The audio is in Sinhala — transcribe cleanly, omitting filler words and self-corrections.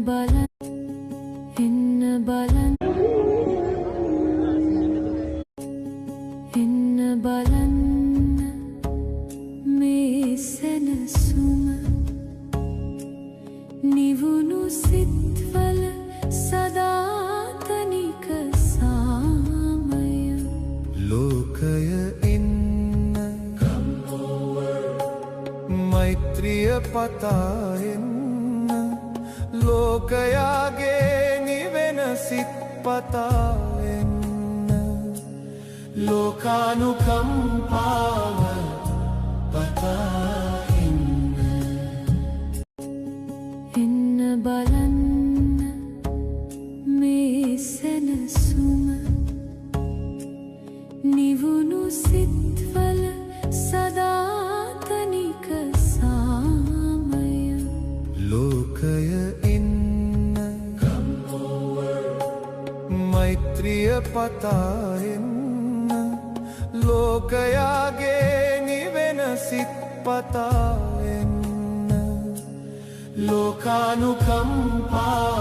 බලන්න එන්න බලන්න එන්න බලන්න මේ සැනසුම නිවුණු සිත්වල සදාතනික සාමය ලෝකය ඉන්න මෛත්‍රිය පතා එන්න ලෝකයාගේ නිවෙන සිත් පතා එන්න ලෝකානුකම්පාව පතා එන්න එන්න බලන්න මේ සැනසුම නිවුණු සිත්වල සදාතනික සාමය ලෝකය ඉන්න මෛත්‍රිය පතා එන්න ලෝකයාගේ නිවෙන සිත් පතා එන්න ලෝකානුකම්පා